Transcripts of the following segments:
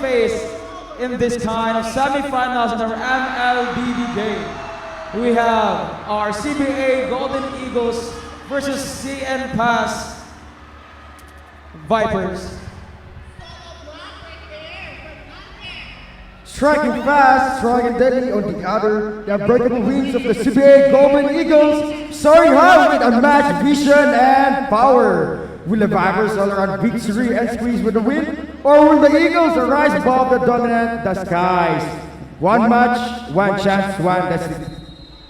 face in this kind of semifinals in our Mlbb game. We have our CBA Golden Eagles versus Cnpahs Vipers. Striking fast, strong and deadly on the other, the unbreakable wings of the CBA Golden Eagles, soaring high with unmatched vision and power. Will the Vipers all around victory and squeeze with the win? Or will the Eagles rise above the dominant the skies? One match, one chance, one destiny.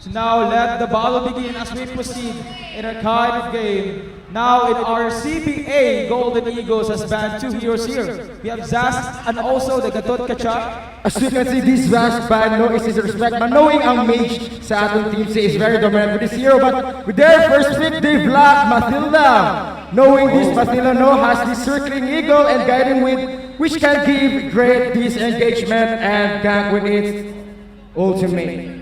So now let the battle begin as we proceed in our kind of game. Now in our CBA, Golden Eagles has banned two heroes here. We have Zast and also the Gatot Kacha. As you can see, this Zast band no is disrespect, but knowing ang mage sa atong team is very dominant with this hero, but with their first pick, they block Matilda. Knowing this, Matilda no has this circling eagle and guiding wind, which can give great disengagement and gank with its ultimate.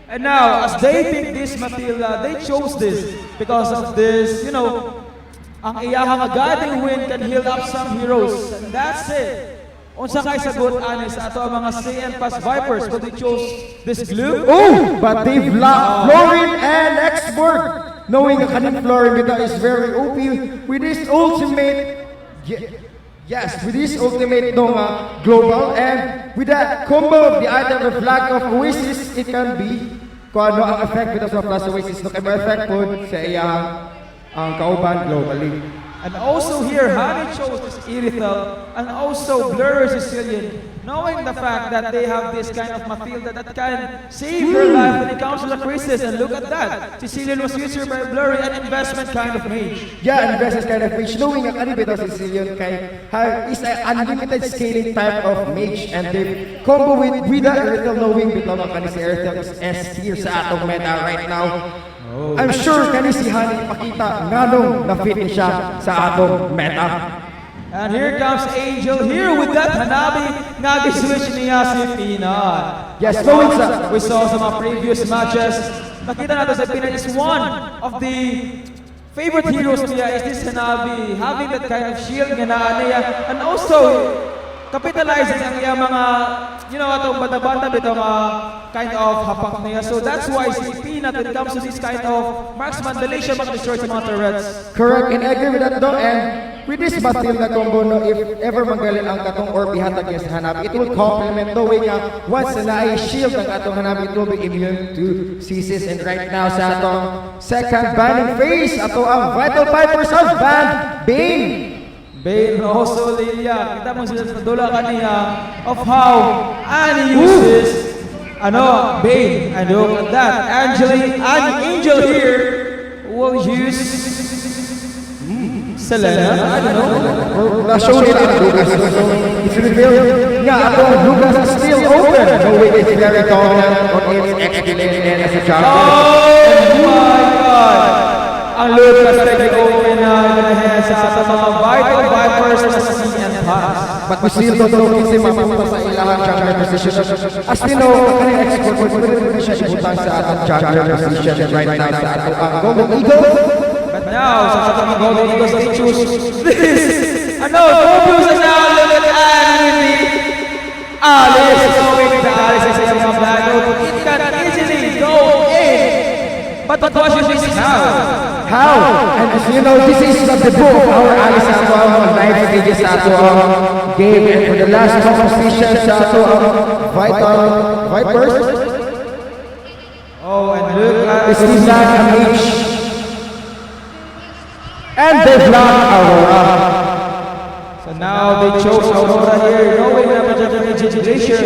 And now, as they pick this Matilda, they chose this because of this, ang iyahang guiding wind can heal up some heroes. And that's it. Unsa kay sagot ani sa ato ang mga Cnpahs Vipers, but they chose this glue. Oh, but they blocked Florin and Export. Knowing ang kaning Florin is very OP with this ultimate. Yes, with this ultimate global, and with that combo of the item of Flag of Oasis, it can be kung ano ang effect because of Plus Oasis no kay effect po sa iyang kauban globally. And also here, Honey chose this Irithel and also Blur Sicilian, knowing the fact that they have this kind of Matilda that can save her life when it comes to the crisis. And look at that, Sicilian was used here by Blurry, an investment kind of mage. Yeah, investment kind of mage. Knowing ang bitaw Sicilian is an unlimited scaling type of mage, and they combo with the Irithel, knowing bitaw ang si Irithel is S tier sa atong meta right now. I'm sure kani si Honey pakita nganong na-fit siya sa atong meta. And here comes Angel here with that Hanabi nga gi-switch niya si Peanut. Yes, we saw some previous matches. Nakita natin si Peanut is one of the favorite heroes niya is this Hanabi, having that kind of shield nga naa niya, and also capitalizing ang iya mga atong bata-bata bitong kind of hapak niya. So that's why si Peanut, when it comes to this kind of marksman, dali siya mag-destroy sa mga turrets. Correct, and I agree with that though, and with this Matilda combo, if ever manggalin ang katong or bihatag niya sa Hanabi, it will complement knowing once na ay shield ang atong Hanabi, it will be immune to CCs. And right now sa atong second banning phase, ato ang Vital Vipers of Band Bane. Bane also Lilia. Kita mo sila sa dula kaniya of how Annie uses Bane. And look at that. Angel here will use Selena. I don't know. Na-show nila ang Lucas. It's revealed nga atong Lucas is still open. Knowing it's very dominant on its XP-lane as a champion. Oh my God! Ang Lucas ay open na sa mga Vital Vipers na sa Cnpahs. But we still don't know kasi mapunta sa ilang jungler position. As we know, ang export pwede siya ibutang sa atong jungler position right now sa atong Golden Eagles. But now, sa atong Golden Eagles, they choose this. Focus na look at Annie. Alice, knowing the Alice is a black note. It can easily go in. But the question is how? And as you know, this is the debut of our Alice on live stages sa atong game, and for the last competition sa atong Vital Vipers. Oh, and look at this is not a mage. And they block Aurora. So now they chose Aurora here, knowing that the Glacier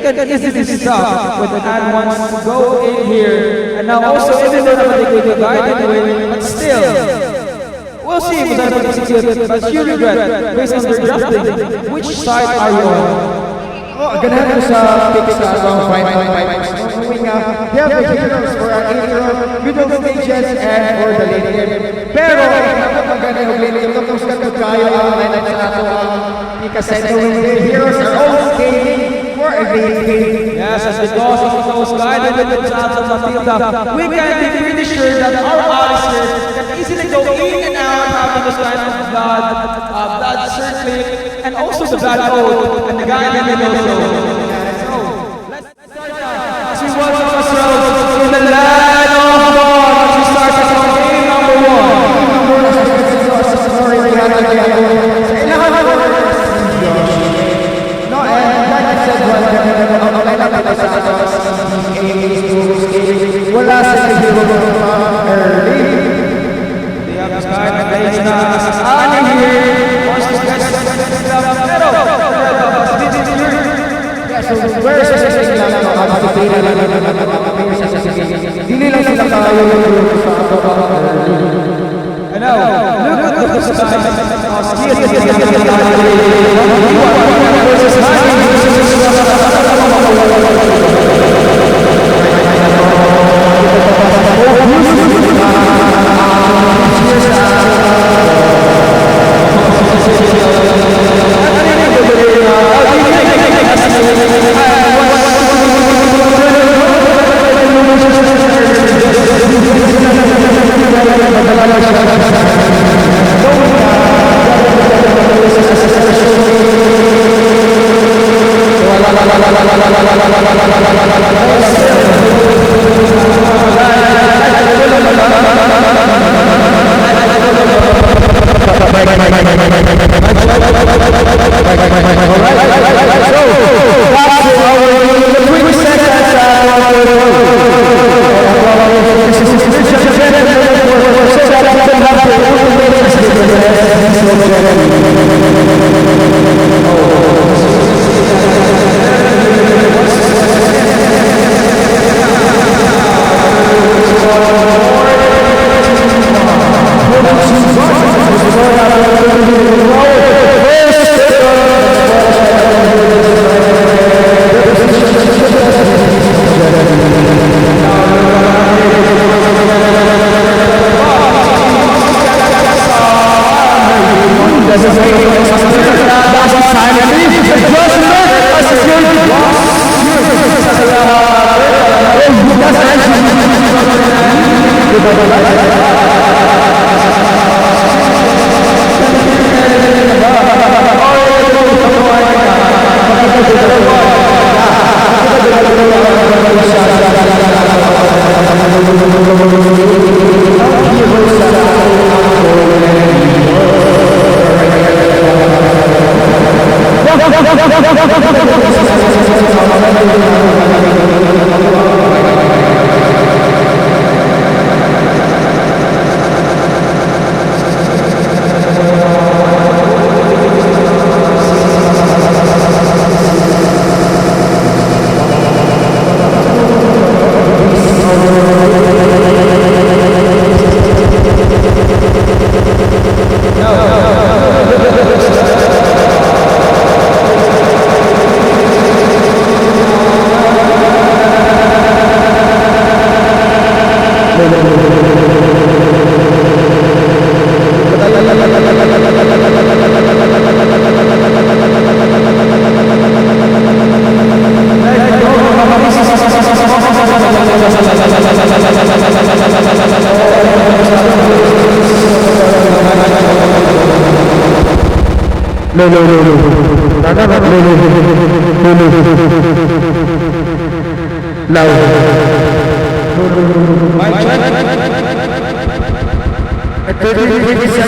can easily stop with an add once go in here. And now also even though they could guide it away, but still, we'll see if that execute, but you regret, based on their drafting, which side are you on? Ganahan ko sa pick sa atong Vital Vipers. Knowing they have the heroes for our middle stages and for the late game. Pero, maganda yung late game, tapos katod kayo ang lineup sa ato kasi knowing the heroes are all scaling for a late game. Yes, Yes, and because of those guided with the shots of Matilda, we can be pretty sure that our officer can easily go in and out having those kind of blood circling, and also the blood oath, and the guided also. So, let's start as we welcome ourselves in the land of God as we start our game number 1. Wala sa early. They have this guy that is Ani here. Wants to get stuff. Pero, so where sa dili lang sila kayo I know. Look at this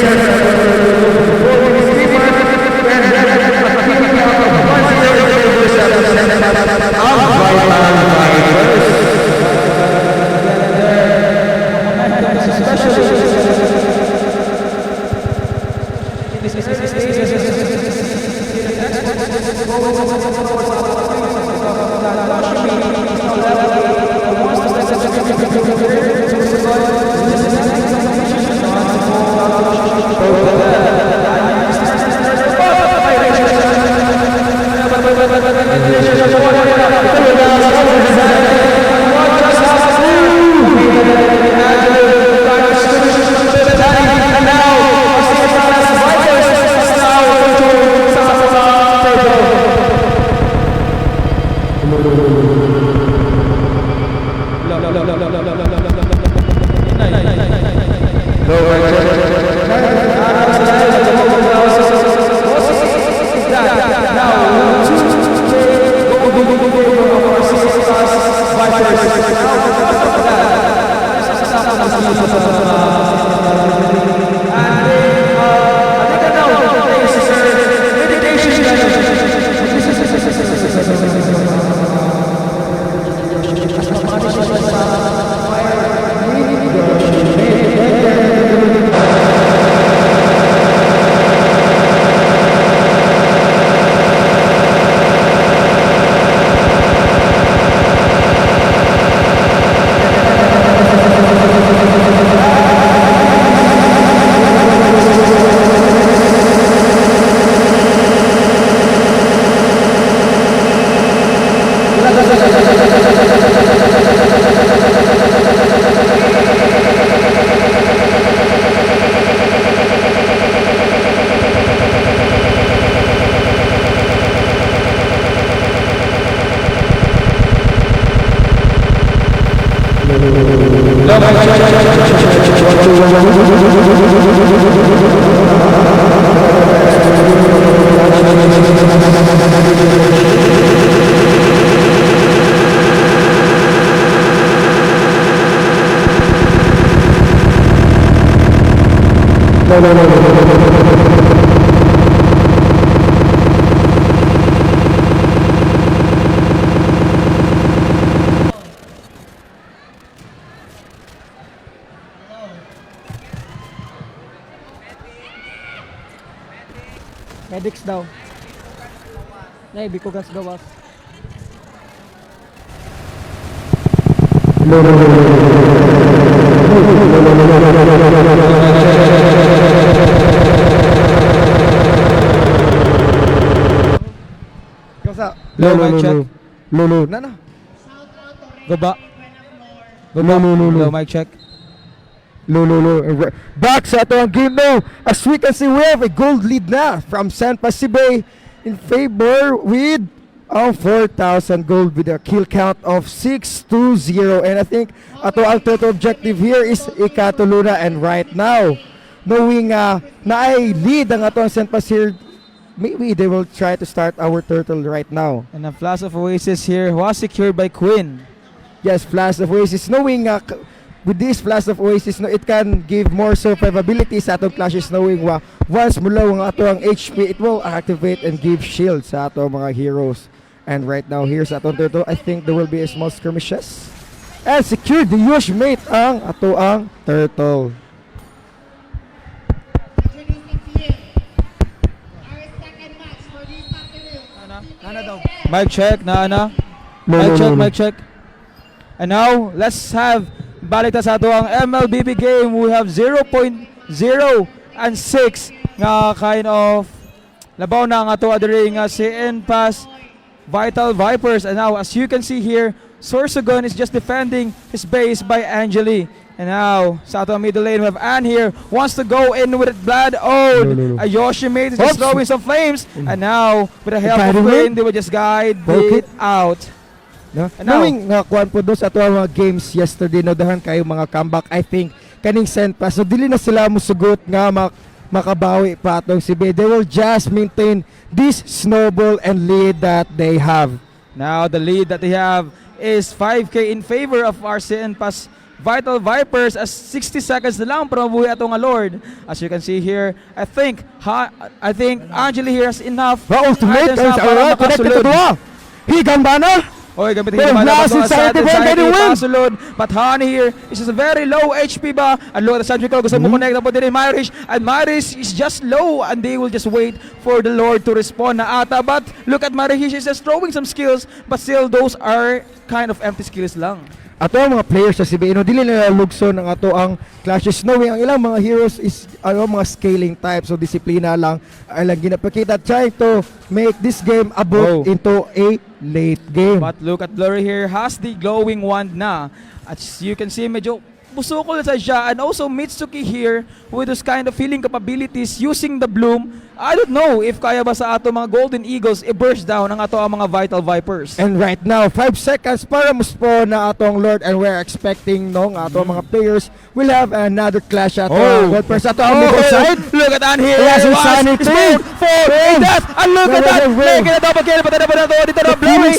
Medics daw. Nay, bikugas gawas. Kasa. Low, mic check. Lolo. Nana. Goba. Low. Mic check. Back sa ito ang game now. As we can see, we have a gold lead na from Cnpahs in favor with 4,000 gold with a kill count of 6-0. And I think ato ang total objective here is ikatuluna. And right now, knowing na ay lead ang ato ang Cnpahs here, maybe they will try to start our turtle right now. And a flash of Oasis here was secured by Quinn. Yes, Flash of Oasis. Knowing with this Flash of Oasis, no, it can give more survivability sa atong clashes, knowing once mula ang ato ang HP, it will activate and give shield sa ato mga heroes. And right now, here's atong turtle. I think there will be a small skirmishes. And secure the huge mate ang ato ang turtle. Mic check, Nana. Mic check. And now, let's have balik ta sa ato ang Mlbb game. We have 0.0 and 6 nga kind of labaw na nga ato adiri nga si Cnpahs Vital Vipers. And now, as you can see here, Sorsogon is just defending his base by Angeli. And now, sa ato middle lane, we have Ann here, wants to go in with blood. Oh, a Yoshimate is just throwing some flames. And now, with the help of Quinn, they will just guide it out. No? Knowing nga kuan po doon sa ato mga games yesterday, no, dahan kayo mga comeback, I think kaning Cnpahs, so dili na sila musugot nga makabawi pa atong si B. They will just maintain this snowball and lead that they have. Now the lead that they have is 5k in favor of our Cnpahs Vital Vipers, as 60 seconds na lang para mabuhi atong Lord. As you can see here, I think Angeli here has enough Ultimate items para makasulod. Higang ba na? Oy, gamitin ko naman ang pasulod. But Honey here is just a very low HP ba? And look at the Centrical, gusto mo connect na po din Myrish. And Myrish is just low and they will just wait for the Lord to respond na ata. But look at Myrish, he's just throwing some skills, but still those are kind of empty skills lang. Ato ang mga players sa CBA, no, dili nila lugso ng ato ang clashes, knowing ang ilang mga heroes is mga scaling type, so disiplina lang ay lang ginapakita, trying to make this game abot into a late game. But look at Blurry here, has the glowing wand na. As you can see, medyo busukol sa siya, and also Mitsuki here with those kind of healing capabilities using the bloom. I don't know if kaya ba sa ato mga Golden Eagles i-burst down ang ato ang mga Vital Vipers. And right now, 5 seconds para muspo na atong Lord, and we're expecting nung ato mga players will have another clash at gold first ato ang middle side. Look at that here. Yes, Insanity. 4, death, and look at that. Making a double kill, but then dito na Blurry,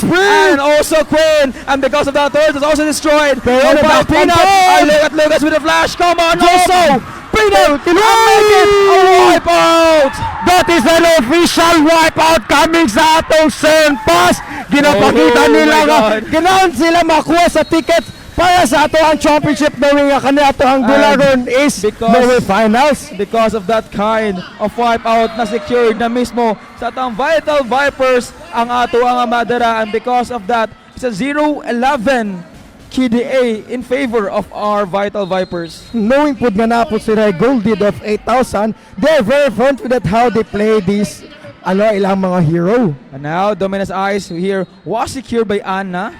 and also Quinn, and because of that, Torres is also destroyed. Pero by Peanut. And look at Lucas with the flash. Come on, also Peanut, and make it a wipeout. That is an official wipeout coming sa atong Cnpahs. Ginapakita Oh nila my nga God. ganahan sila makuha sa tickets para sa ato ang championship, knowing nga kani ato ang Dularon is Norway finals. Because of that kind of wipeout na secured na mismo sa atong Vital Vipers ang ato ang Madara, and because of that, it's a 0-11 KDA in favor of our Vital Vipers. Knowing po nga na po sila gold lead of 8,000, they're very confident how they play this ilang mga hero. And now, Dominus Eyes here was secured by Anna.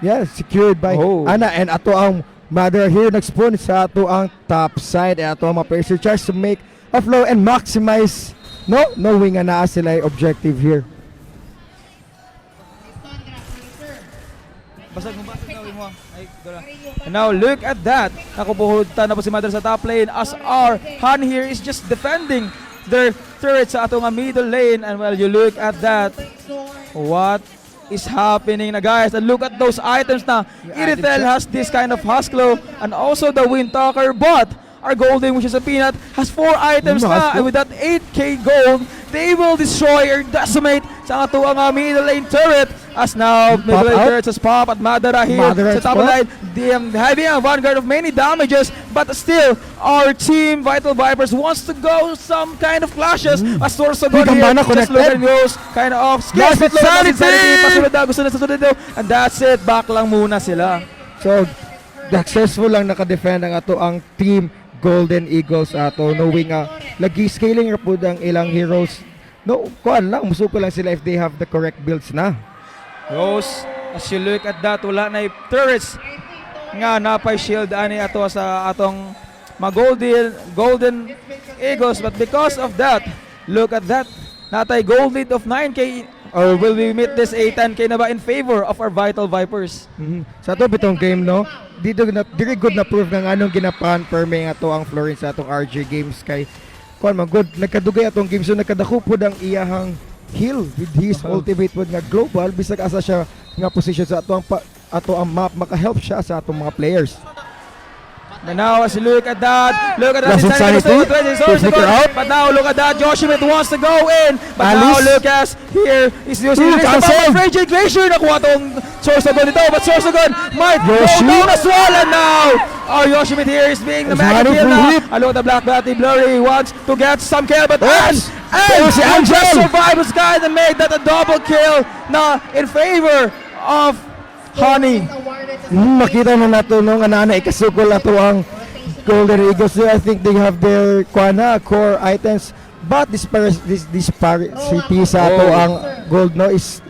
Yeah, secured by Ana, and ato ang Mother here nag-spawn sa ato ang top side, and ato ang mga players charge to make a flow and maximize, knowing nga naa sila yung objective here. And now look at that. Nakupuhulta na po si Mother sa top lane as our Han here is just defending their turret sa atong middle lane. And well, you look at that. What is happening na, guys? And look at those items na. Iritel has this kind of Husklow, and also the Windtalker, but our Golden, which is a Peanut, has 4 items na, and with that 8k gold, they will destroy or decimate sa ato ang middle lane turret. As now, middle lane turret has pop at Madara here sa top line. Having a vanguard of many damages, but still, our team Vital Vipers wants to go some kind of clashes. As Norsu got here, just look at those kind of off. Yes, it's Insanity! Pasunod na, gusto na sa sunod daw. And that's it, back lang muna sila. So, successful lang nakadefend ang ato ang team Golden Eagles ato, knowing lagi scaling ra pud ang ilang heroes. Kuan lang, musuko lang sila if they have the correct builds na. Rose, as you look at that, wala na turrets nga napay shield ani ato sa atong mga Golden Eagles, but because of that, look at that, natay gold lead of 9k, or will we meet this 10k na ba in favor of our Vital Vipers? Sa ato bitong game, diri good na prove nga anong ginapan perme ato ang Florence sa atong RG games kay kuan man good nagkadugay atong game, so nagkadako pud ang iyahang heal with his ultimate pod nga global, bisag asa siya nga position sa ato ang map, maka-help siya sa atong mga players. And now as you look at that, Insanity, but now look at that, Joshimit wants to go in, but now Lucas here is using this Fragile Glacier, nakuha tong Sorsogon dito, but Sorsogon might go down as well, and now our Yoshimit here is being the mega kill now. Look at the Black Batty, Blurry wants to get some kill, but and just survive this guy and make that a double kill na in favor of Honey. Makita na nato nga na ikasukol ato ang Golden Eagles. I think they have their core items, but this disparity sa ato ang gold is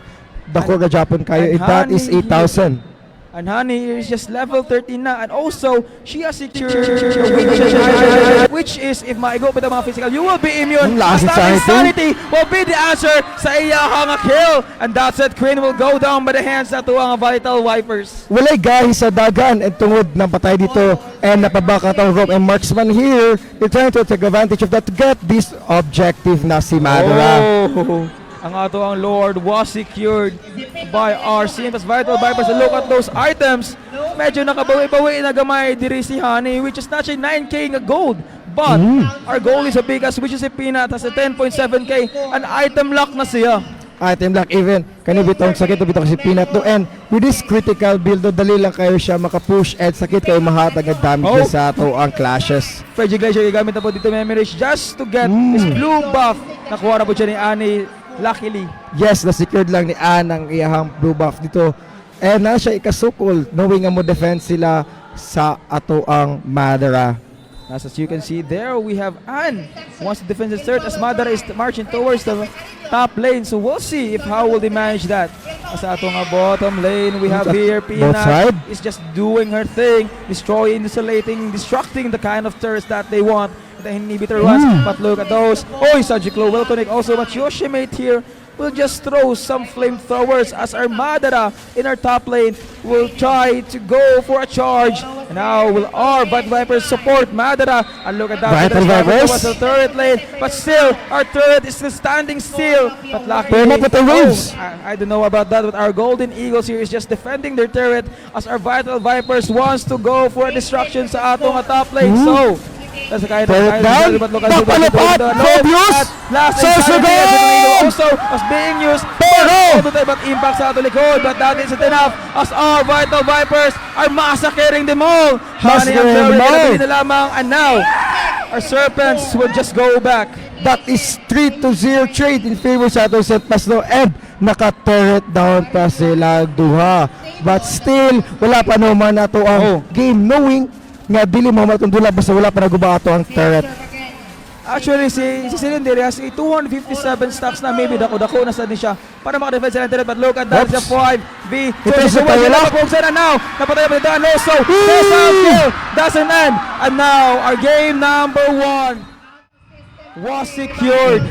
dako ga Japan kayo, that is 8,000. And Honey is just level 13 na, and also she has secured which is if maigo pa mga physical, you will be immune. Insanity will be the answer sa iyahang kill, and that's it. Queen will go down by the hands na tuwang Vital Vipers. Walay guys sa dagan and tungod ng patay dito, and napabaka ang rope, and Marksman here they're trying to take advantage of that to get this objective na si Madara. Ang ato ang Lord was secured by our Cnpahs Vital Vipers. And look at those items. Medyo nakabawi-bawi na gamay diri si Honey, which is not siya 9k nga gold. But our goal is a biggest, which is si Peanut, has a 10.7k. An item lock na siya. Item lock even. Kani bitong sakit bitong si Peanut to, and with this critical build, dali lang kayo siya makapush at sakit kayo mahatag ang damage sa ato ang clashes. Fragile Glacier gagamit na po dito memories just to get his blue buff. Nakuha na po siya ni Annie. Luckily. Yes, na-secured lang ni Ann ang iyahang blue buff dito. And na siya ikasukol, knowing nga mo defense sila sa ato ang Madara. As you can see there, we have Ann wants to defend the third as Madara is marching towards the top lane. So we'll see if how will they manage that. Sa atong bottom lane, we have here Both side. Peanut is just doing her thing, destroying, insulating, destructing the kind of turrets that they want. The inhibitor ones, but look at those. Oh, Sajiklo will connect also, but Yoshimate here will just throw some flamethrowers as our Madara in our top lane will try to go for a charge. And now will our Vital Vipers support Madara. And look at that. Vital Vipers. Was the turret lane, but still our turret is still standing still. But luckily, Turn up with the waves. I don't know about that, but our Golden Eagles here is just defending their turret as our Vital Vipers wants to go for a destruction sa atong top lane. So, that's the kind of Turret down. but look at Papalipad. Phobius. last Sorsogon. also was being used. Pero But impact sa ato likod, but that isn't enough as our Vital Vipers are massacring them all. Massacring them all. Na lamang, and now our Serpents will just go back. that is 3-0 trade in favor sa atong Cnpahs no, and naka-turret down pa sila duha. But still, wala pa naman na to ang game, knowing nga dili mo matundula basta wala pa naguba ato ang turret. Actually, si Cylindri has 257 stacks na, maybe dako-dako na sa din siya para makadefend sila ng turret. But look at that, it's a 5v. Ito sa Tayla. And now, napatay pa nito ang Norsu. There's a kill, doesn't end. And now, our game number 1 was secured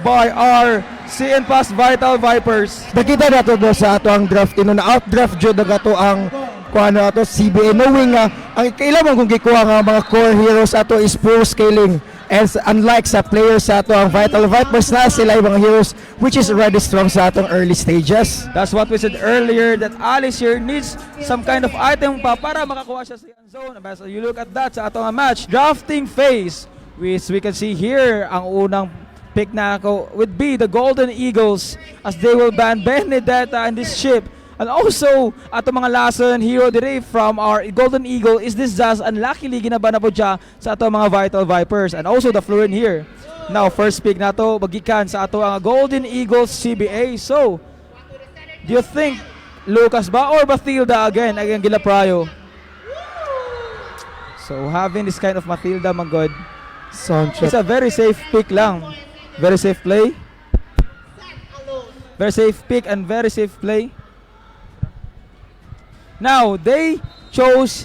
by our Cnpahs Vital Vipers. Nakita nato do sa ato ang draft ino na outdraft jud na ato ang kuano ato CBA, knowing nga ang kailangan kung gikuha nga mga core heroes ato is pure scaling. And unlike sa players sa ato ang Vital Vipers na sila yung mga heroes which is already strong sa atong early stages. That's what we said earlier, that Alice here needs some kind of item pa para makakuha siya sa zone. So you look at that sa atong match drafting phase, which we can see here ang unang pick na ako would be the Golden Eagles as they will ban Benedetta and this ship. And also, ato mga lesson hero dire from our Golden Eagle is this just unluckily ginaba na po siya sa ato mga Vital Vipers and also the Florin here. Now, first pick na to magikan sa ato ang Golden Eagles CBA. So, do you think Lucas ba or Mathilda again Gilaprayo? So, having this kind of Mathilda, my god, it's a very safe pick lang. Very safe play. Very safe pick and very safe play. Now, they chose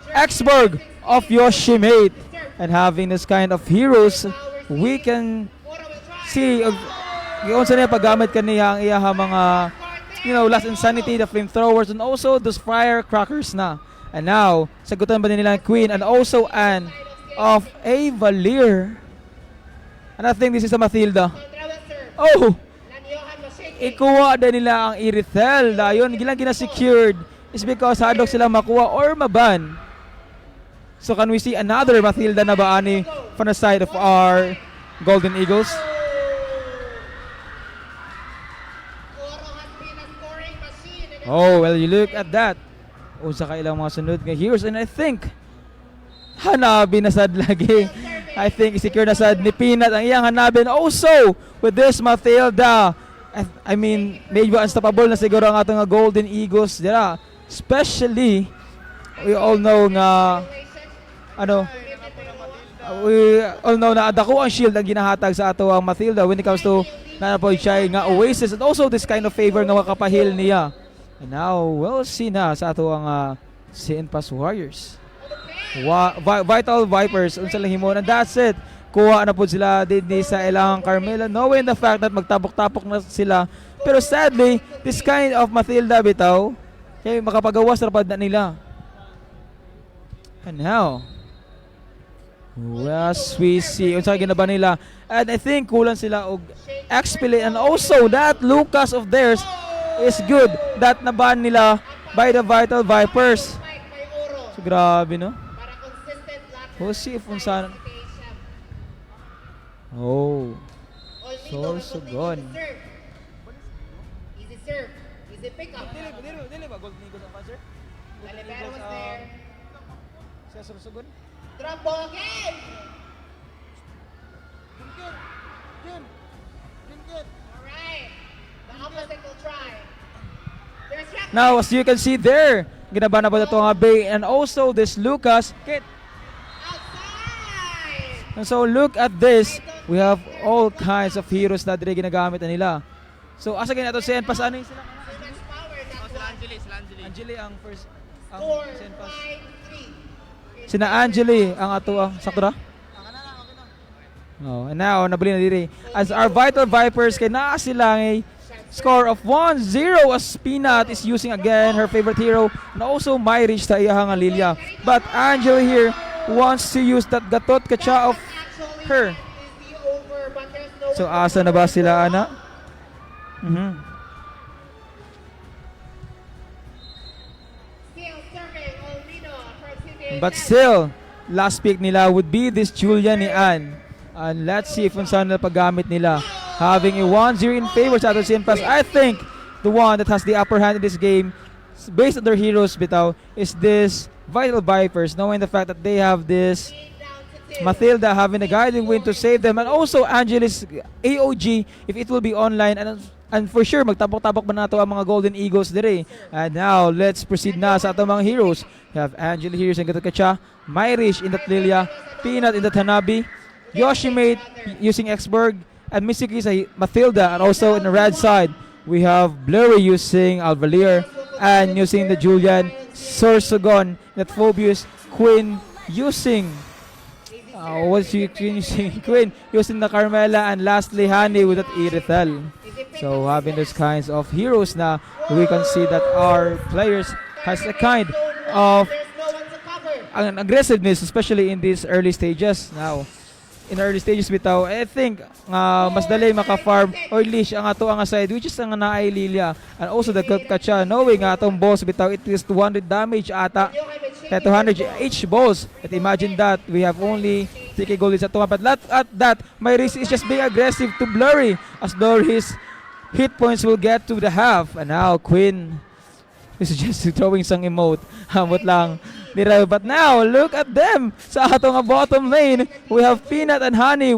Xberg of Yoshimate. And having this kind of heroes, we can see yung sa niya paggamit kaniya ang iyaha mga, you know, Last Insanity, the flamethrowers, and also those firecrackers na. And now, sagutan ba nila ang Queen and also Anne of a Valir. And I think this is a Mathilda. Oh! Ikuha din nila ang Irithel. Dayon, gilang gina-secured is because hadok sila makuha or maban. So can we see another Mathilda na ba ani from the side of our Golden Eagles? Oh, well, you look at that. Unsa ka ilang mga sunod nga heroes, and I think hanabi na sad lagi. I think secure na sad ni Peanut ang iyang hanabin. Also, with this Mathilda, I mean, medyo unstoppable na siguro ang atong Golden Eagles dira. Especially, we all know nga, we all know na dako ang shield ang ginahatag sa ato ang Mathilda when it comes to nanapoy siya nga Oasis and also this kind of favor nga makapahil niya. And now, we'll see na sa ato ang Cnpahs Warriors. Vital Vipers, unsa lang himo, and that's it. Kuha na po sila din sa ilang Carmela, knowing the fact that magtapok-tapok na sila. Pero sadly, this kind of Mathilda bitaw, kaya makapagawas na pad na nila. And now, as we see, unsa ginaba nila, and I think kulang sila og XP and also that Lucas of theirs is good that naban nila by the Vital Vipers. So grabe, no? We'll see if unsa. Oh, so gone. Easy serve, easy pick up. Dili ba Golden Eagles ang answer? Lalibero was there. Siya susugon? Drop ball again. Alright, the opposite will try. There's Now, as you can see there, ginaba na po ito nga Bay and also this Lucas. outside. And so look at this, we have all kinds of heroes na dire ginagamit na nila. So asa ganito Cnpahs ano yung sila? Angeli ang first. Ang Score Cnpahs. 5-3. Sina Angeli ang ato ang sakto ra? Oh, and now nabuli na diri. As our Vital Vipers kay naa sila ngay score of 1-0 as Peanut is using again her favorite hero and also may reach ta iyahang Lilia. But Angel here wants to use that gatot kacha of her. So asa na ba sila ana? But still, last pick nila would be this Julia ni Ann. And let's see if saan na paggamit nila. Having a 1-0 in favor sa ating Cnpahs. I think the one that has the upper hand in this game, based on their heroes, bitaw, is this Vital Vipers, knowing the fact that they have this Matilda having a guiding wind to save them, and also Angelis AOG if it will be online, and for sure magtabok-tabok ba nato ang mga Golden Eagles dire. And now let's proceed na sa atong mga heroes. We have Angel here sa Gatakacha, Myrish in that Lilia, Peanut in that Hanabi, Yoshimate using Xberg, and Misuki sa Matilda, and also in the red side we have Blurry using Alvalier and using the Julian, Sorsogon, that Phobius, Quinn using what's she using? Quinn using the Carmela, and lastly Honey with that Irithel. So having those kinds of heroes na, we can see that our players has a kind of an aggressiveness, especially in these early stages. Now, in early stages bitaw, I think mas dali maka-farm or leash ang ato ang side, which is ang naay Lilia, and also the Kacha, knowing nga atong boss bitaw it is 200 damage ata, kaya 200 each boss. At imagine that we have only 3k gold sa tuwa, but at that my risk is just being aggressive to Blurry, as though his hit points will get to the half. And now Quinn is just throwing some emote, hamot lang. But now, look at them! Sa atong bottom lane, we have Peanut and Honey.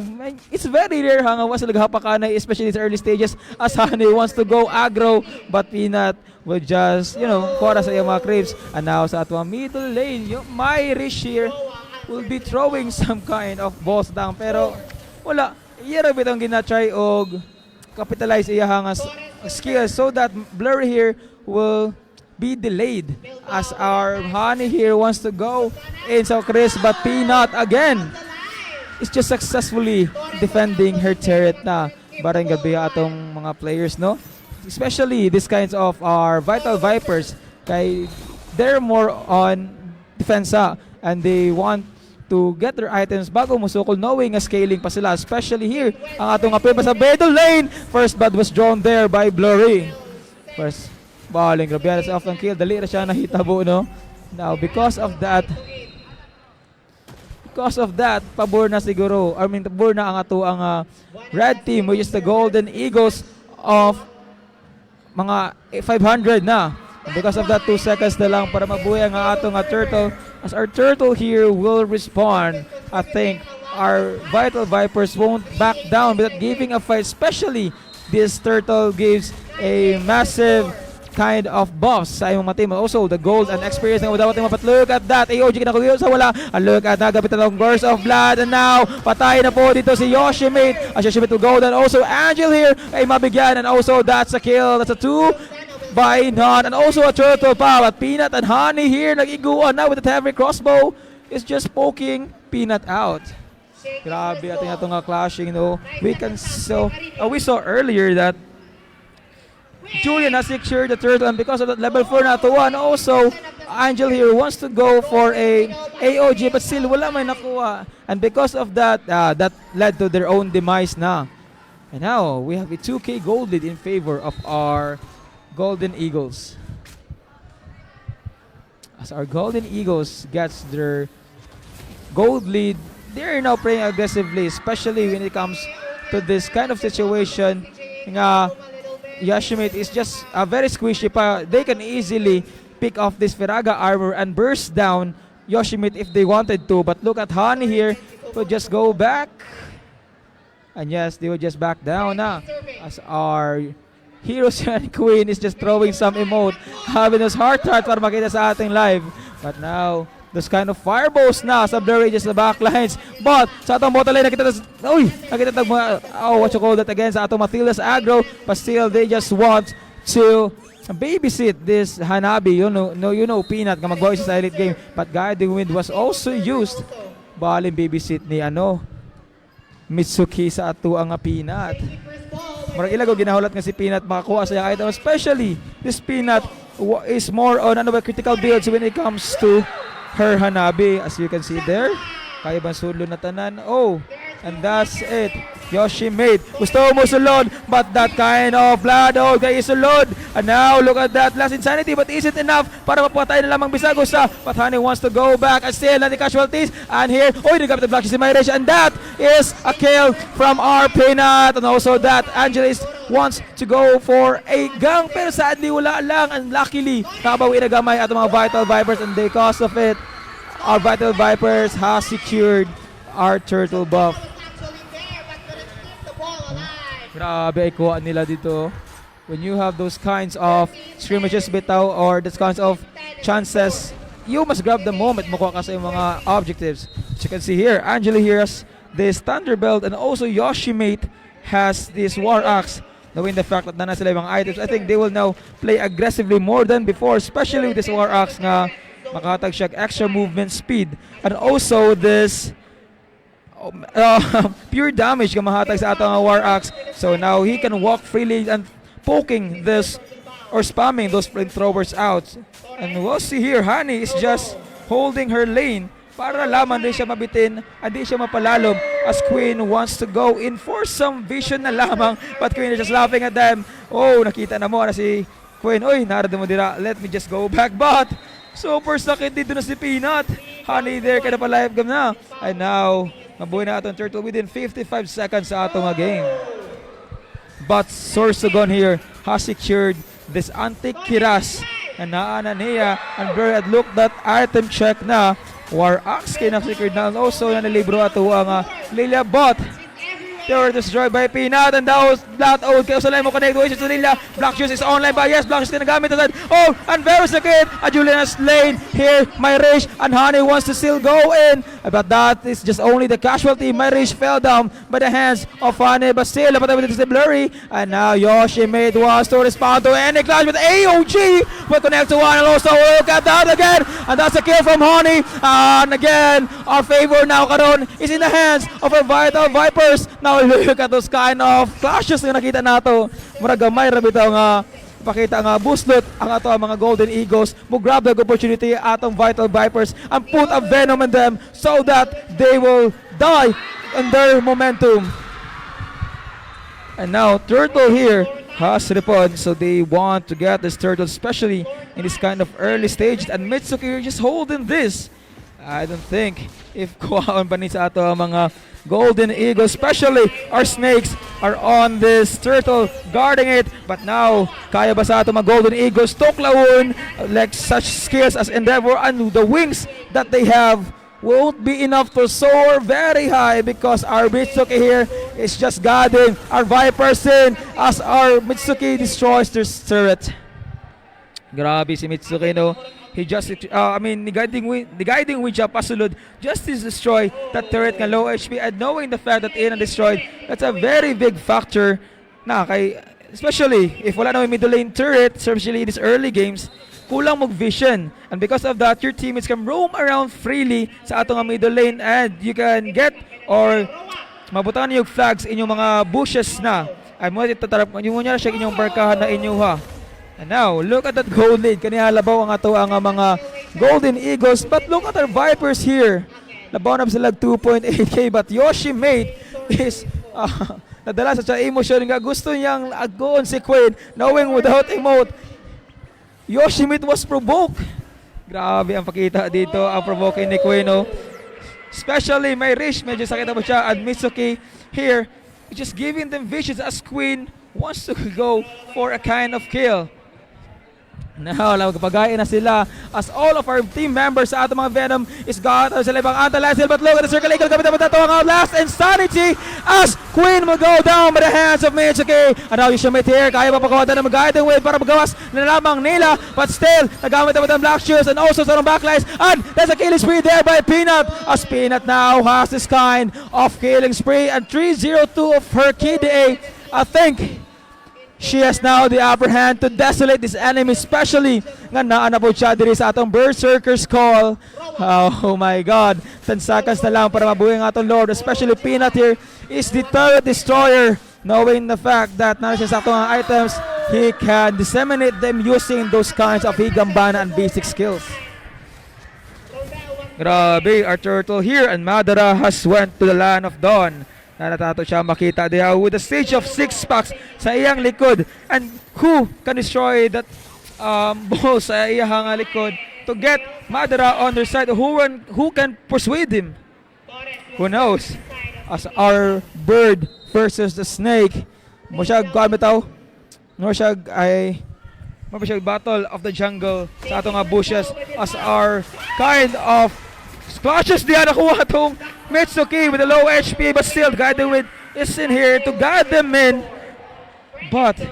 It's very rare nga was naghapakanay, especially in the early stages, as Honey wants to go aggro, but Peanut will just, kuha sa iyang mga creeps. And now sa atong middle lane, yung Myrish here will be throwing some kind of boss down. Pero wala, iya bitong gina-try og capitalize iyahang skills so that Blurry here will be delayed, as our Honey here wants to go in sa Chris, but Peanut again is just successfully defending her turret na. Barang gabi atong mga players, no? Especially these kinds of our Vital Vipers, kay they're more on defense and they want to get their items bago musukol, knowing scaling pa sila, especially here ang atong apel sa middle lane. First blood was drawn there by Blurry. First baling, grabe na sa off-ang kill. Dali na siya nahitabo, no? Now, because of that, pabor na siguro, pabor na ang ato ang red team, which is the Golden Eagles of mga 500 na. And because of that, 2 seconds na lang para mabuhay ang atong turtle. As our turtle here will respond, I think our Vital Vipers won't back down without giving a fight, especially this turtle gives a massive kind of buffs sa iyong mga team. Also, the gold and experience ng udawat mo. But look at that. AOG kinakuliyo sa wala. And look at nagabit na ng burst of blood. And now, patay na po dito si Yoshimate. As Yoshimate will go. And also, Angel here ay mabigyan. And also, that's a kill. That's a 2 by none. And also, a turtle pa. But Peanut and Honey here nag-iguan na with the heavy crossbow is just poking Peanut out. Grabe ating itong clashing, no? We saw earlier that Julian has secured the turtle, and because of that level 4 na to 1, also Angel here wants to go for a AOG, but still wala may nakuha, and because of that that led to their own demise na. And now we have a 2k gold lead in favor of our Golden Eagles, as our Golden Eagles gets their gold lead. They're now playing aggressively, especially when it comes to this kind of situation nga Yoshimate is just very squishy pa. They can easily pick off this Firaga armor and burst down Yoshimate if they wanted to. But look at Honey here, will just go back. And yes, they will just back down na. As our heroes and Queen is just throwing some emote, having this heart para makita sa ating live. But now, those kind of fireballs na sa Blurry just the backlines. But sa atong bottom lane, nakita what you call that again, sa atong Matilda's aggro. But still, they just want to babysit this Hanabi. You know Peanut nga mag-voice sa elite game, but Guiding Wind was also used. Baling babysit ni Mitsuki sa ato ang Peanut. Marag ilago ginahulat nga si Peanut makakuha sa item, especially this Peanut is more on critical builds when it comes to her Hanabi. As you can see there, kaya bang sulod na tanan? Oh, and that's it. Yoshi made. Gusto mo sulod, but that kind of blood, oh, kaya isulod. And now, look at that last insanity, but is it enough para mapatay na lamang bisago sa, but Honey wants to go back and still not the casualties. And here, oh, nagkapit the block si Mayresh, and that is a kill from our Peanut. And also that, Angelis wants to go for a gang, pero sadly, wala lang. And luckily, nakabawi na gamay at mga Vital Vipers, and because of it, our Vital Vipers has secured our turtle buff. Grabe ay kuha nila dito. When you have those kinds of scrimmages bitaw or those kinds of chances, you must grab the moment makuha ka sa yung mga objectives. As you can see here, Angela here has this Thunderbelt, and also Yoshimate has this War Axe. Knowing the fact that nana sila yung mga items, I think they will now play aggressively more than before, especially with this War Axe nga makatag siya extra movement speed, and also this pure damage ka mahatag sa atong War Axe. So now he can walk freely and poking this or spamming those flamethrowers out. And we'll see here, Honey is just holding her lane para lamang di siya mabitin at di siya mapalalom, as Queen wants to go in for some vision na lamang, but Queen is just laughing at them. Oh, nakita na mo na si Queen. Oy, narado mo dira, let me just go back, but super sakit dito na si Peanut. Honey there, kaya pa live game na. And now mabuhay na atong turtle within 55 seconds sa atong game. But Sorsogon here has secured this anti-kiras na naana niya, and Blur had looked that item check na War Axe kay na-secured na, also na nalibro ato ang Lilia bot. They were destroyed by Peanut, and that was that old. Kaya usalay mo connect with Lilia. Black Shoes is online by yes. Black Shoes kinagamit agad. Oh, and very sakit. Juliana's lane here. Mayresh and Honey wants to still go in, but that is just only the casualty. Mayresh fell down by the hands of Honey, but still napatay with the blurry. And now Yoshimate wants to respond to any clash with AOG. Will connect to one, and also look at that again. And that's a kill from Honey. And again, our favor now karon is in the hands of our Vital Vipers. Now look at those kind of clashes na nakita nato. Murag gamay ra bitaw nga pakita nga boostlot ang ato ang mga Golden Eagles. Mo grab the opportunity atong Vital Vipers and put a venom in them so that they will die in their momentum. And now Turtle here has responded, so they want to get this Turtle, especially in this kind of early stage. And Mitsuki just holding this. I don't think if kuhaon pa ni sa ato ang mga Golden Eagles, especially our snakes, are on this turtle guarding it. But now, kaya ba sa ato mga Golden Eagles tuklawon like such skills as Endeavor, and the wings that they have won't be enough to soar very high because our Mitsuki here is just guarding our Vipers in as our Mitsuki destroys their turret. Grabe si Mitsuki, no? He just, the guiding wind siya pasulod just to destroy that turret nga low HP, and knowing the fact that Ian destroyed, that's a very big factor na kay, especially if wala na may middle lane turret, especially in these early games, kulang mong vision, and because of that, your teammates can roam around freely sa atong middle lane, and you can get or mabutangan yung flags inyong mga bushes na ay mo itatarap mo niya siya inyong barkahan na inyo ha. And now, look at that gold lead. Kaniya labaw ang ato ang mga Golden Eagles. But look at our Vipers here. Labaw na sila 2.8k. But Yoshimate is nadala sa siya emotion nga. Gusto niyang agoon si Queen. Knowing without emote, Yoshimate was provoked. Grabe ang pakita dito. Ang provoking ni Queen. No? Especially Mayresh. Medyo sakit na po siya. And Mitsuki here, just giving them visions as Queen wants to go for a kind of kill. Now, kapagayin na sila as all of our team members sa atong mga Venom is got sila ibang anti-last, but look at the circle eagle kapit naman ito ang last insanity as Queen will go down by the hands of Mitsuki. And now Yoshimate here, kaya pa pagkawatan na mag-guiding wave para magawas na lamang nila, but still nagamit naman ang Black Shoes and also sa backlines, and there's a killing spree there by Peanut as Peanut now has this kind of killing spree, and 302 of her KDA. I think She has now the upper hand to desolate this enemy, especially nga naa na po siya diri sa atong Berserker's Call. Oh my God. 10 seconds na lang para mabuhay ang atong Lord. Especially Peanut here is the turret destroyer. Knowing the fact that na siya sa atong items, he can disseminate them using those kinds of higambana and basic skills. Grabe, our turtle here and Madara has went to the land of dawn. Na natato siya makita diha with a stage of 6 packs sa iyang likod. And who can destroy that ball sa iyang likod to get Madara on their side? Who can persuade him? Who knows? As our bird versus the snake, mo siya gamitaw. No siya ay mabasya battle of the jungle sa atong bushes as our kind of splashes diya nakuha itong Mitsuki with a low HP but still guiding with is in here to guide them in. But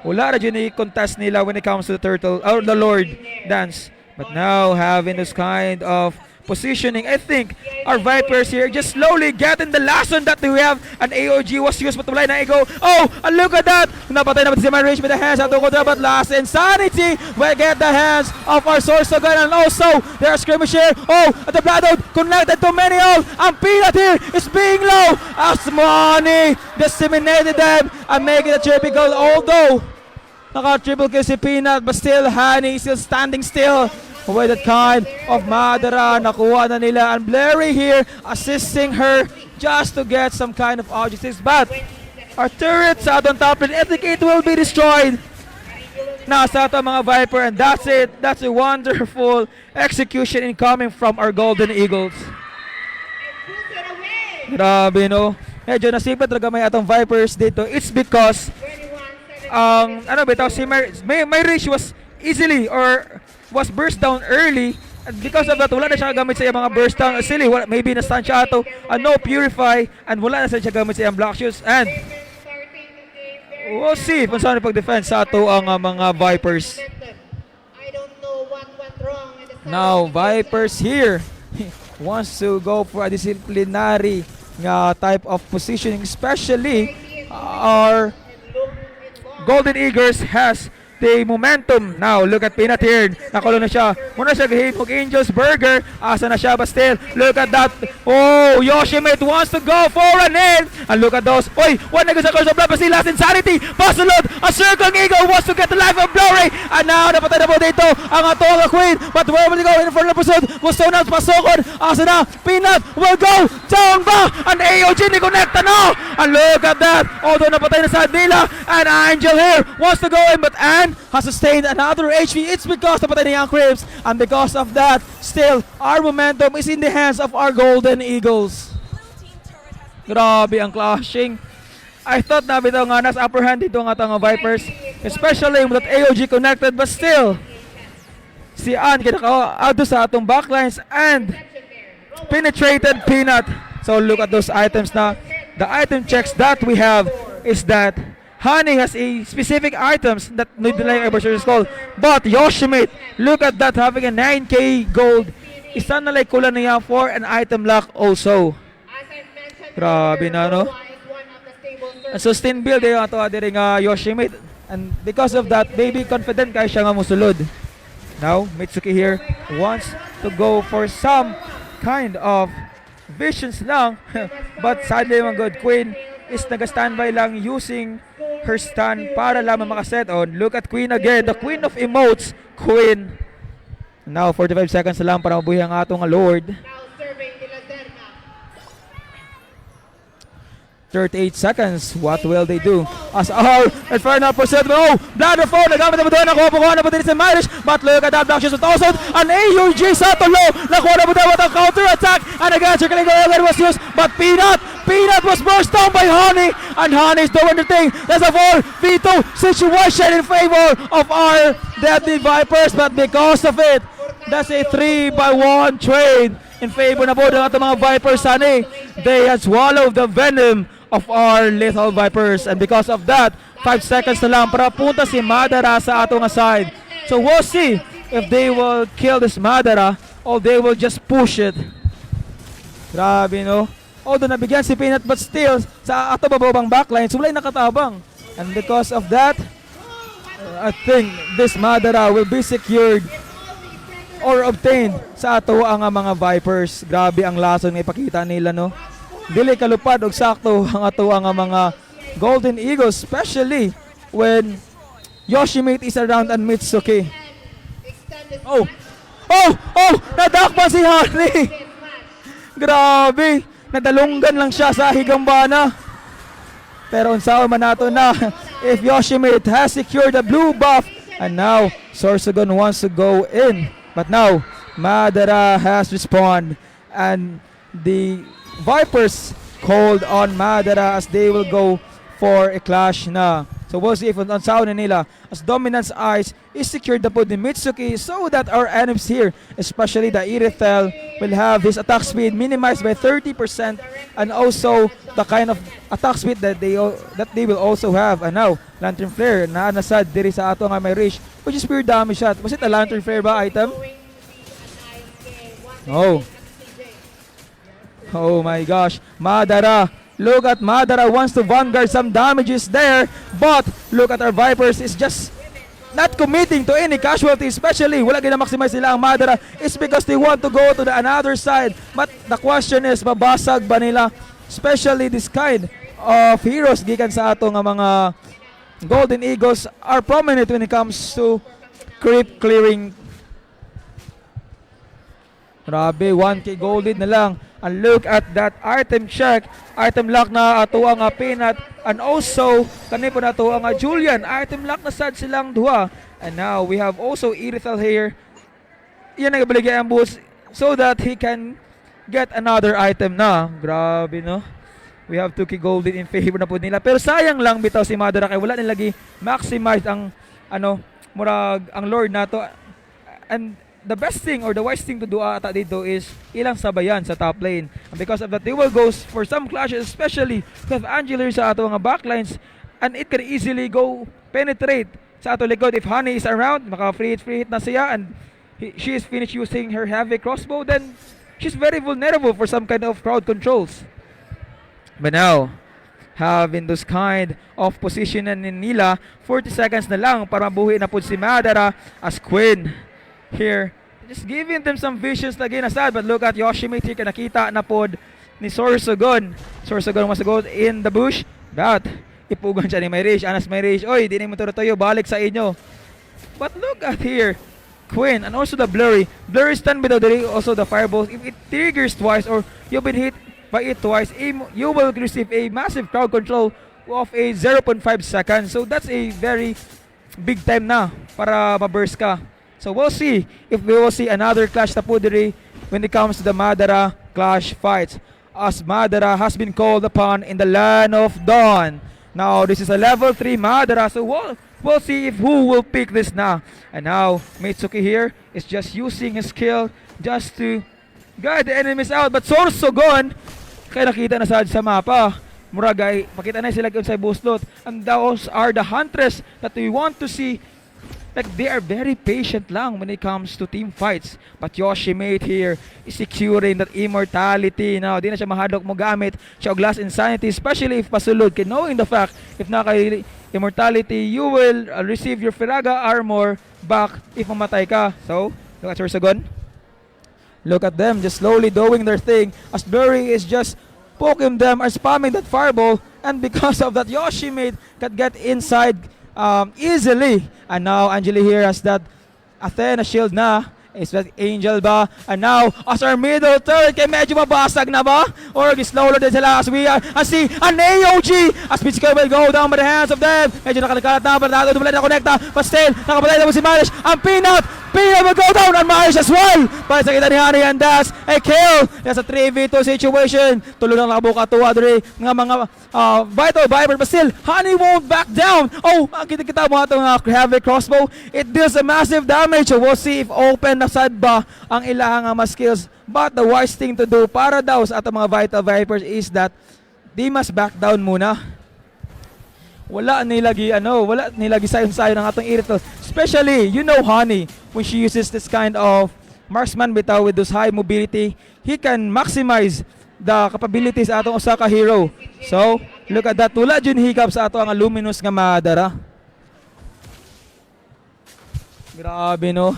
wala na dyan i-contest nila when it comes to the turtle or the Lord dance. But now having this kind of positioning, I think our Vipers here just slowly getting the lesson that we have. An AOG was used but wala na i-go. Oh, and look at that! Napatay naman si Manrage with the hands at the kontra but last Insanity will get the hands of our Source of Gun and also their skirmish here. Oh, at the Bloodhound connected to many all and Peanut here is being low as Money disseminated them and making a triple goal, although naka-triple kill si Peanut but still Honey still standing still. With that kind of Madara, nakuha na nila. And Blurry here assisting her just to get some kind of objectives. But our turret sa atong top lane, I think it will be destroyed. Nasa atong mga Viper and that's it. That's a wonderful execution incoming from our Golden Eagles. Grabe no. Medyo nasipit talaga may atong Vipers dito. It's because si my reach was easily or was burst down early and because of that wala na siya gamit sa iyang mga burst down silly maybe na stun siya ato no purify and wala na siya gamit sa iyang black shoes and we'll see kung saan pag-defense sa ato ang mga Vipers. Now Vipers here wants to go for a disciplinary type of positioning, especially our Golden Eagles has the momentum. Now, look at Peanut here. Nakulong na siya. Muna siya gahipog Angel's Burger. Asa na siya, but still, look at that. Oh, Yoshimate wants to go for an in. And look at those. Oy, one nagos sa course of blood, but still last Insanity. Pasulod, a circling eagle wants to get the life of Glory. And now, napatay na po dito ang Atola Queen. But where will he go in front of the pursuit? Gusto na, pasokon. Asa na, Peanut will go down ba? And AOG ni connecta no. And look at that. Although napatay na sa nila. And Angel here wants to go in, but Anne has sustained another HP. It's because napatay na yung Cribs. And because of that, still, our momentum is in the hands of our Golden Eagles. Grabe ang clashing. I thought na bitaw nga nas upper hand dito ang atong Vipers. Especially with that AOG connected, but still, si Ann kinaka-out sa atong backlines and penetrated Peanut. So look at those items na. The item checks that we have is that Honey has a specific items that need to like Berserker's Call. But Yoshimate, look at that, having a 9k gold. Isa na like kulang niya for an item lock also. Grabe na no. And sustain build yung ato adiri nga Yoshimate. And because of that, baby confident kaya siya nga musulod. Now, Mitsuki here wants to go for some kind of visions lang. But sadly, mga good Queen is nag-standby lang using her stun para lamang makaset on. Look at Queen again, the Queen of Emotes, Queen. Now 45 seconds na lang para mabuhay ang atong Lord. 38 seconds, what will they do? As our Infernal Pursuit, oh, Bladder Phone, nagamit na po doon, nakuha na po din si Myrish, but look at that, Black Shoes with also an AUG sa tulo, nakuha na po doon with a counter attack, and again, circling again was used, but Peanut was burst down by Honey, and Honey's doing the thing. There's a 4v2 situation in favor of our Deadly Vipers, but because of it, that's a 3-by-1 trade in favor na po ng ating mga Vipers, Honey. They have swallowed the venom of our Lethal Vipers, and because of that, 5 seconds na lang para punta si Madara sa atong side. So we'll see if they will kill this Madara or they will just push it. Grabe no. Although nabigyan si Peanut, but still sa ato bababang backline, sulay nakatabang. And because of that, I think this Madara will be secured or obtained sa ato ang mga Vipers. Grabe ang lason nga ipakita nila, no? Dili kalupad og sakto ang ato ang mga Golden Eagles, especially when Yoshimate is around and Mitsuki. Oh! Oh! Oh! Nadakpan si Honey! Grabe! Nadalunggan lang siya sa higambana. Pero unsaon man nato na if Yoshimate has secured the blue buff and now Sorsogon wants to go in. But now Madara has respawned and the Vipers called on Madara as they will go for a clash na. So we'll see if unsaon na nila as Dominance Eyes is secured na po ni Mitsuki so that our enemies here, especially the Irithel, will have his attack speed minimized by 30% and also the kind of attack speed that they will also have. And now, Lantern Flare na nasad diri sa ato nga may reach, which is pure damage shot. Was it a Lantern Flare ba item? Oh. Oh my gosh. Madara. Look at Madara wants to vanguard some damages there. But look at our Vipers is just not committing to any casualty, especially wala gina-maximize nila ang Madara. It's because they want to go to the another side. But the question is, mabasag ba nila? Especially this kind of heroes gikan sa ato nga mga Golden Eagles are prominent when it comes to creep clearing. Grabe, 1k golden na lang. And look at that item check. Item lock na ato ang Peanut. And also, kani po na ato ang Julian. Item lock na sad silang duha. And now, we have also Irithel here. Yan ang ibaligay ang boost so that he can get another item na. Grabe, no? We have 2k golden in favor na po nila. Pero sayang lang bitaw si Madara kay wala nilagi maximize ang murag ang Lord nato. And the best thing or the wise thing to do ata dito is ilang sabayan sa top lane. And because of that, they will go for some clashes, especially with Angela sa ato mga backlines, and it can easily go penetrate sa ato likod. If Honey is around, maka free hit na siya, and she is finished using her heavy crossbow, then she's very vulnerable for some kind of crowd controls. But now, having those kind of position nila, 40 seconds na lang para mabuhi na po si Madara as Queen. Here, just giving them some visions na ginasad. But look at Yoshimate here, nakita na pod ni Sorsogon. Sorsogon wants to go in the bush. But, ipugan siya ni Mayrish. Anas Mayrish, oy, di na mo tayo, balik sa inyo. But look at here, Queen, and also the Blurry. Blurry stun without also the Fireball. If it triggers twice or you've been hit by it twice, you will receive a massive crowd control of a 0.5 seconds. So that's a very big time na para ma-burst ka. So we'll see if we will see another clash tapudiri when it comes to the Madara clash fights, as Madara has been called upon in the land of Dawn. Now this is a level 3 Madara, so we'll see if who will pick this now. And now Mitsuki here is just using his skill just to guide the enemies out. But Sorsogon, kaya nakita na sa mapa, muragay, pakita na sila sa boostlot. And those are the Huntress that we want to see. Like, they are very patient lang when it comes to team fights. But Yoshimate here is securing that immortality. Now, di na siya mahadlok mo gamit siya og last insanity, especially if pasulod. Kaya knowing the fact, if naka immortality, you will receive your Firaga armor back if mamatay ka. So, look at Sorsogon. Look at them just slowly doing their thing as Blurry is just poking them or spamming that fireball. And because of that, Yoshimate can get inside easily. And now Angela here has that Athena shield na. Is that Angel ba? And now as our middle third kay medyo mabasag na ba? Or slower din sila as we are and see an AOG as Mitsuki will go down by the hands of them. Medyo nakalikalat na, pero wala na connecta. But still, nakapatay na po si Marish. Ang Peanut will go down and Marish as well. Para sa kita ni Honey, and that's a kill. That's a 3v2 situation. Tulo lang nakabuka tuwa diri nga mga Vital Viper, but still Honey won't back down. Oh, kita mo atong heavy crossbow. It deals a massive damage. So we'll see if open na sad ba ang ilang mga skills. But the wise thing to do para daw sa atong mga Vital Vipers is that they must back down muna. Wala nilagi sayon-sayon ng atong Irithel. Especially, Honey, when she uses this kind of marksman bitaw with those high mobility, he can maximize the capabilities atong usa ka hero. So, Look at that. Tula dyan hikap sa ato ang luminous nga madara. Grabe no.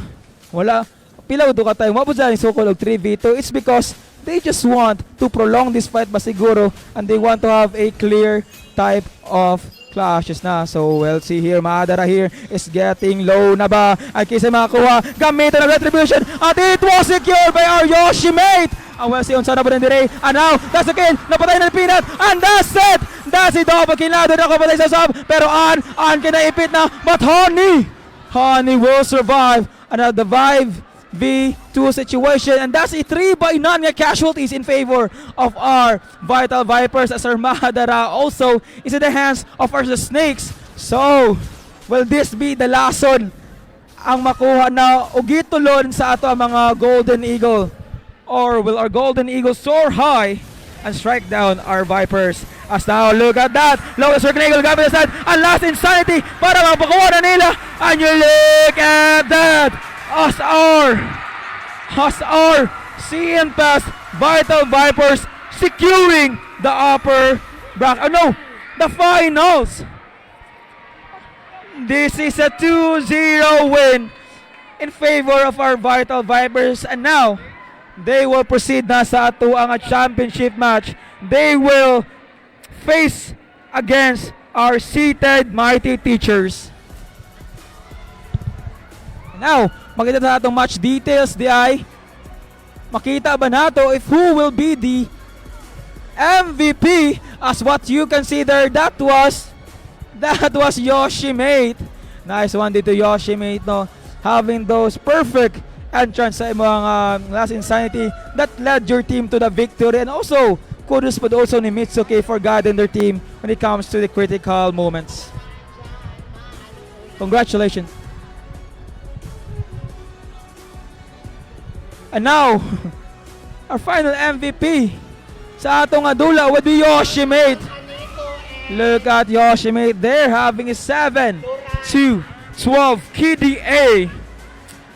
Wala. Pila do ka tayo. Mabot sa so-called 3v2. It's because they just want to prolong this fight ba siguro and they want to have a clear type of clashes na. So we'll see here. Madara here is getting low na ba? Ay kisa makakuha. Gamitan ng retribution at it was secured by our Yoshimate. And we'll see on sana ba rin dire. And now, that's the kill. Napatay na ng Peanut. And that's it. That's a double kill na. Doon ako patay sa sub. Pero An kinaipit na. But Honey will survive. Another 5v2 situation. And that's a 3-by-9 nga casualties in favor of our Vital Vipers as our Madara also is in the hands of our Snakes. So, will this be the lesson ang makuha na ugitulon sa ato ang mga Golden Eagle? Or will our Golden Eagle soar high and strike down our Vipers? As now, look at that. Lowest Circle Eagle gamit na side. And last Insanity para mapakuha na nila. And you look at that. As our Cnpahs Vital Vipers securing the upper bracket. Oh no, the finals. This is a 2-0 win in favor of our Vital Vipers. And now, they will proceed na sa ato ang championship match. They will face against our seated mighty teachers. Now, makita sa atong match details di ay makita ba nato if who will be the MVP? As what you can see there, that was Yoshimate. Nice one dito Yoshimate no, having those perfect entrance sa mga last Insanity that led your team to the victory. And also kudos po also ni Mitsuki for guiding their team when it comes to the critical moments. Congratulations. And now, our final MVP sa atong adula would be Yoshimate. Look at Yoshimate there having a 7-2-12 KDA.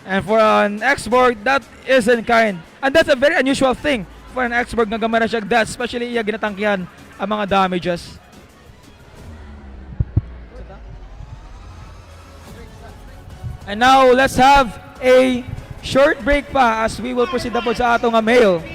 And for an X-Borg, that isn't kind. And that's a very unusual thing for an X-Borg na gamara siya that, especially iya ginatangkihan ang mga damages. And now, let's have a short break pa as we will proceed na po sa atong mail.